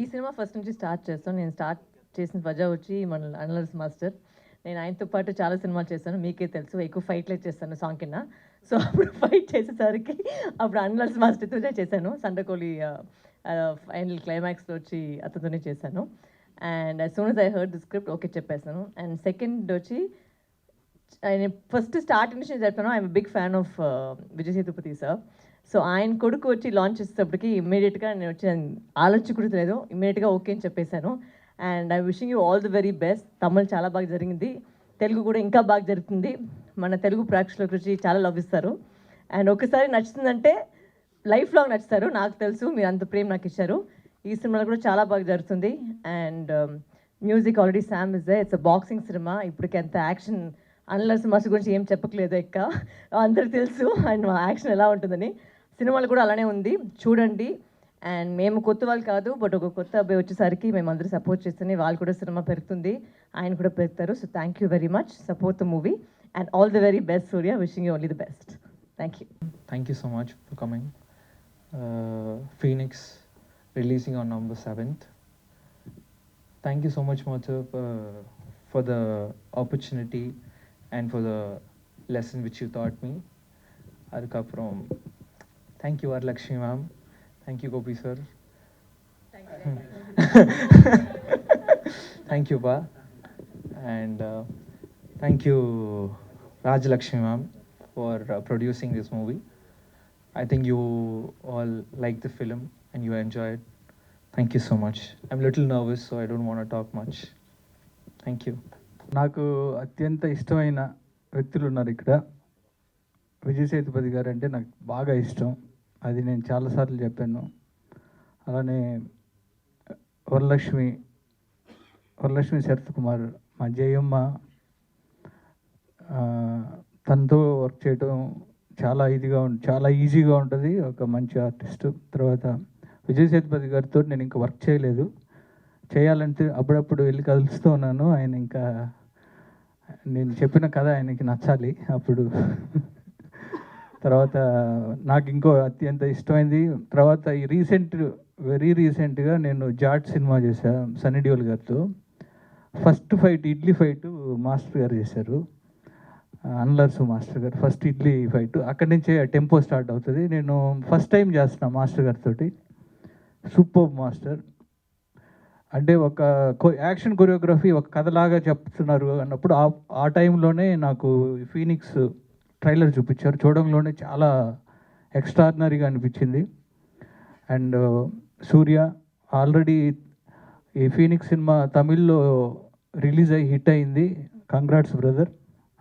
ఈ cinema first నుంచి start చేస్తాను. నేను స్టార్ట్ చేసిన వజా వచ్చి మన అనలర్స్ మాస్టర్. నేను ఆయనతో పాటు చాలా సినిమాలు చేశాను. మీకే తెలుసు ఎక్కువ ఫైట్లే చేస్తాను సాంగ్ కింద. సో అప్పుడు ఫైట్ చేసేసరికి అప్పుడు అనలర్స్ మాస్టర్‌తోనే చేశాను. సండకోలి ఫైనల్ క్లైమాక్స్‌లో వచ్చి అతనితోనే చేశాను. And as soon as I heard the script okay చెప్పేసాను. అండ్ సెకండ్ వచ్చి ఆయన ఫస్ట్ స్టార్ట్ నుంచి నేను చెప్తాను I'm big fan of Vijay Sethupathi sir. So ఆయన కొడుకు వచ్చి లాంచ్ చేసేటప్పటికి ఇమ్మీడియట్గా నేను వచ్చి ఆలోచించకూడదు ఇమ్మీడియట్గా ఓకే అని చెప్పేశాను. And I wishing you all the very best. Tamil చాలా బాగా జరిగింది, తెలుగు కూడా ఇంకా బాగా జరుగుతుంది. మన తెలుగు ప్రేక్షకులకు వచ్చి చాలా లవ్ ఇస్తారు. అండ్ ఒకసారి నచ్చుతుందంటే లైఫ్ లాంగ్ నచ్చుతారు. నాకు తెలుసు మీరు అంత ప్రేమ నాకు ఇచ్చారు. ఈ సినిమాలో కూడా చాలా బాగా జరుగుతుంది. And music already Sam is they. It's a boxing cinema. ఇప్పటికి ఎంత యాక్షన్ అనలర్స్ మాస్ గురించి ఏం చెప్పట్లేదు ఎక్క అందరికి తెలుసు. అండ్ మా యాక్షన్ ఎలా ఉంటుందని సినిమాలు కూడా అలానే ఉంది, చూడండి. అండ్ మేము కొత్త వాళ్ళు కాదు, బట్ ఒక కొత్త అబ్బాయి వచ్చేసరికి మేము అందరూ సపోర్ట్ చేస్తేనే వాళ్ళు కూడా సినిమా పెరుగుతుంది, ఆయన కూడా పెరుగుతారు. So thank you very much, support the movie and all the very best Surya. Wishing you only the best. Thank you. Thank you so much for coming. Phoenix releasing on November 7th. Thank you so much, Mother, for the opportunity and for the lesson which you taught me. Adukaprom, thank you, Varalakshmi ma'am. Thank you, Gopi sir. Thank you, Pa. And thank you, Rajalakshmi ma'am, for producing this movie. I think you all like the film and you enjoyed. Thank you so much. I'm a little nervous, so I don't want to talk much. Thank you. నాకు అత్యంత ఇష్టమైన వ్యక్తులు ఉన్నారు ఇక్కడ. విజయ్ సేతుపతి గారు అంటే నాకు బాగా ఇష్టం, అది నేను చాలాసార్లు చెప్పాను. అలానే వరలక్ష్మి శరత్ కుమార్, మా జయమ్మ, తనతో వర్క్ చేయడం చాలా చాలా ఈజీగా ఉంటుంది. ఒక మంచి ఆర్టిస్టు. తర్వాత విజయ్ సేతుపతి గారితో నేను ఇంకా వర్క్ చేయలేదు, చేయాలంటే అప్పుడప్పుడు వెళ్ళి కలుస్తూ ఉన్నాను. ఆయన ఇంకా నేను చెప్పిన కథ ఆయనకి నచ్చాలి అప్పుడు. తర్వాత నాకు ఇంకో అత్యంత ఇష్టమైంది, తర్వాత ఈ వెరీ రీసెంట్గా నేను జాట్ సినిమా చేశాను సన్నీ డియోల్ గారితో. First fight idli fight master గారు చేశారు, అనలర్సు మాస్టర్ గారు. ఫస్ట్ ఇడ్లీ ఫైట్ అక్కడి నుంచే టెంపో స్టార్ట్ అవుతుంది. నేను ఫస్ట్ టైం చేస్తున్నాను మాస్టర్ గారితో. Super master. అంటే ఒక యాక్షన్ కొరియోగ్రఫీ ఒక కథలాగా చెప్తున్నారు అన్నప్పుడు ఆ టైంలోనే నాకు ఫీనిక్స్ ట్రైలర్ చూపించారు. చూడంలోనే చాలా ఎక్స్ట్రాడినరీగా అనిపించింది. అండ్ సూర్య ఆల్రెడీ ఈ ఫీనిక్స్ సినిమా తమిళ్లో రిలీజ్ అయ్యి హిట్ అయింది. Congrats brother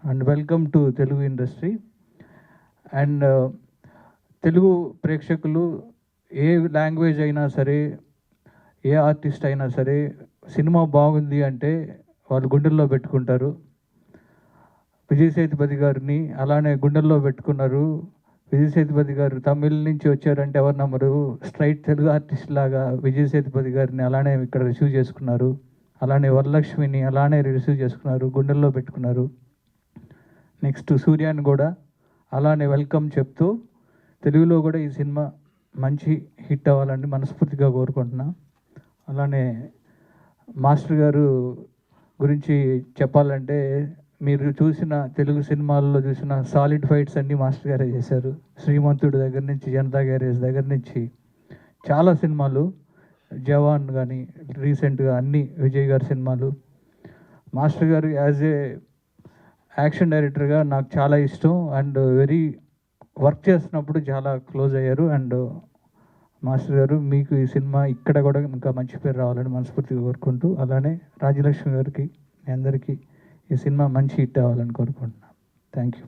and welcome to Telugu industry. And Telugu ప్రేక్షకులు ఏ లాంగ్వేజ్ అయినా సరే, ఏ ఆర్టిస్ట్ అయినా సరే, సినిమా బాగుంది అంటే వాళ్ళు గుండెల్లో పెట్టుకుంటారు. విజయ్ సేతుపతి గారిని అలానే గుండెల్లో పెట్టుకున్నారు. విజయ్ సేతుపతి గారు తమిళ్ నుంచి వచ్చారంటే ఎవరు నమ్మరు. స్ట్రైట్ తెలుగు ఆర్టిస్ట్ లాగా విజయ్ సేతుపతి గారిని అలానే ఇక్కడ రిసీవ్ చేసుకున్నారు. అలానే వరలక్ష్మిని అలానే రిసీవ్ చేసుకున్నారు, గుండెల్లో పెట్టుకున్నారు. నెక్స్ట్ సూర్యాని కూడా అలానే వెల్కమ్ చెప్తూ తెలుగులో కూడా ఈ సినిమా మంచి హిట్ అవ్వాలని మనస్ఫూర్తిగా కోరుకుంటున్నా. అలానే మాస్టర్ గారు గురించి చెప్పాలంటే, మీరు చూసిన తెలుగు సినిమాల్లో చూసిన సాలిడ్ ఫైట్స్ అన్నీ మాస్టర్ గారే చేశారు. శ్రీమంతుడి దగ్గర నుంచి, జనతా గ్యారేజ్ దగ్గర నుంచి చాలా సినిమాలు, జవాన్ కానీ రీసెంట్గా అన్ని విజయ్ గారి సినిమాలు. మాస్టర్ గారు యాజ్ ఏ యాక్షన్ డైరెక్టర్గా నాకు చాలా ఇష్టం. అండ్ వర్క్ చేస్తున్నప్పుడు చాలా క్లోజ్ అయ్యారు. అండ్ మాస్టర్ గారు మీకు ఈ సినిమా ఇక్కడ కూడా ఇంకా మంచి పేరు రావాలని మనస్ఫూర్తిగా కోరుకుంటూ, అలానే రాజలక్ష్మి గారికి, మీ అందరికీ ఈ సినిమా మంచి హిట్ అవ్వాలని కోరుకుంటున్నాను. Thank you.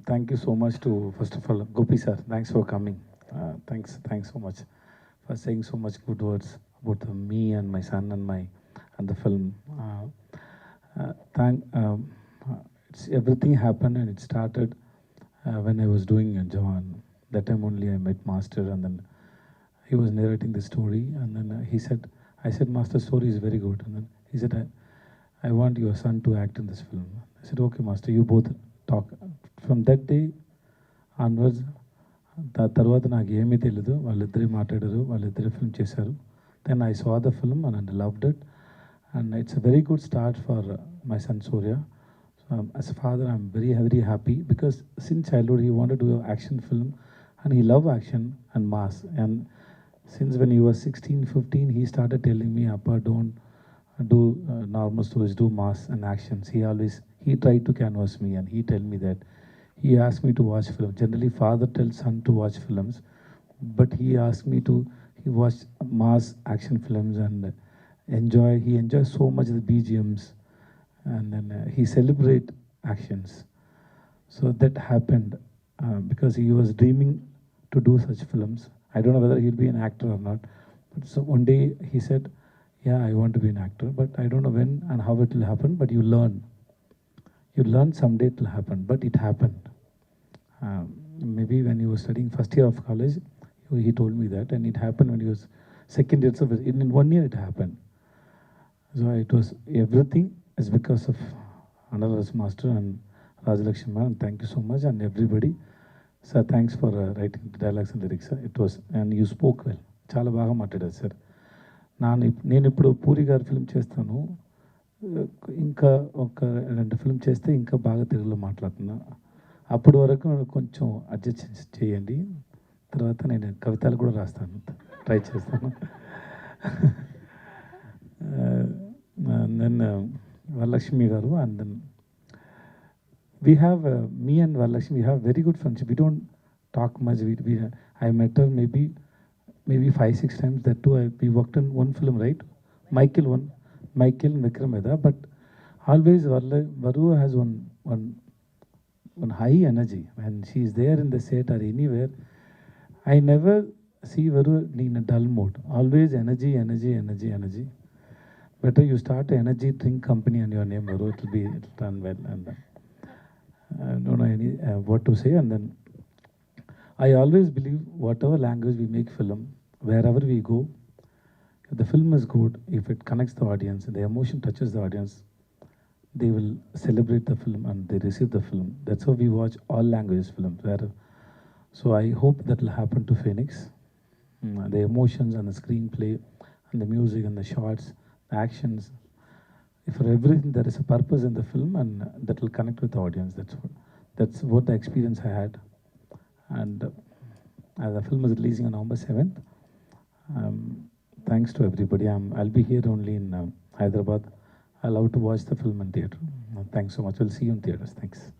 Thank you so much to, first of all, Gopi sir, thanks for coming. Thanks so much for saying so much good words about me and my son and the film. It's everything happened and it started when I was doing Jawan. That time only I met Master, and then he was narrating the story, and then I said, Master, story is very good. And then he said, I want your son to act in this film. I said, okay, Master, you both talk. From that day onwards, తర్వాత నాకు ఏమీ తెలియదు, వాళ్ళిద్దరే మాట్లాడారు, వాళ్ళిద్దరే film చేశారు. Then I saw the film and I loved it. And it's a very good start for my son Surya. So, as a father, I'm very, very happy because since childhood he wanted to do an action film and he loved action and mass. And since when he was 16, 15, he started telling me, Appa, don't do normal stories, do mass and actions. He tried to canvas me and he tell me that he asked me to watch film. Generally, father tells son to watch films, but he watched mass action films and he enjoys so much the BGMs, and then he celebrate actions. So that happened because he was dreaming to do such films. I don't know whether he'll be an actor or not, but so one day he said, yeah, I want to be an actor, but I don't know when and how it will happen, but you learn someday it will happen, but it happened. Maybe when he was studying first year of college, he told me that, and it happened when he was second year. So in 1 year it happened. So it was everything is because of Analas Master and Rajalakshmi ma'am. Thank you so much, and everybody. Sir, thanks for writing the dialogues and lyrics. Sir. It was, and you spoke well. చాలా బాగా మాట్లాడారు sir. నేను ఇప్పుడు పూరి గారి film చేస్తాను, ఇంకా ఒక 2 film చేస్తే ఇంకా బాగా తెలుగులో మాట్లాడుతున్నా. అప్పటి వరకు కొంచెం అడ్జస్ట్ చేయండి, తర్వాత నేను కవితలు కూడా రాస్తాను, ట్రై చేస్తాను. And then Varalakshmi garu, and then we have me and Varalakshmi, we have very good friendship. We don't talk much. I met her maybe 5-6 times. That too, we worked in one film, right? Michael Vikrameda. But always Varu has one high energy when she is there in the set or anywhere. I never see Varu in a dull mode. Always energy. Better you start an energy drink company and your name, Varu. It'll run well. And I don't know what to say. And then I always believe whatever language we make film, wherever we go, if the film is good, if it connects the audience and the emotion touches the audience, they will celebrate the film and they receive the film. That's how we watch all languages films. So I hope that will happen to Phoenix. The emotions and the screenplay and the music and the shots, the actions, for everything there is a purpose in the film, and that will connect with the audience. That's what the experience I had. And the film is releasing on November 7th. Thanks to everybody. I'll be here only in Hyderabad. I love to watch the film in theatre. Thanks so much. We'll see you in theatres. Thanks.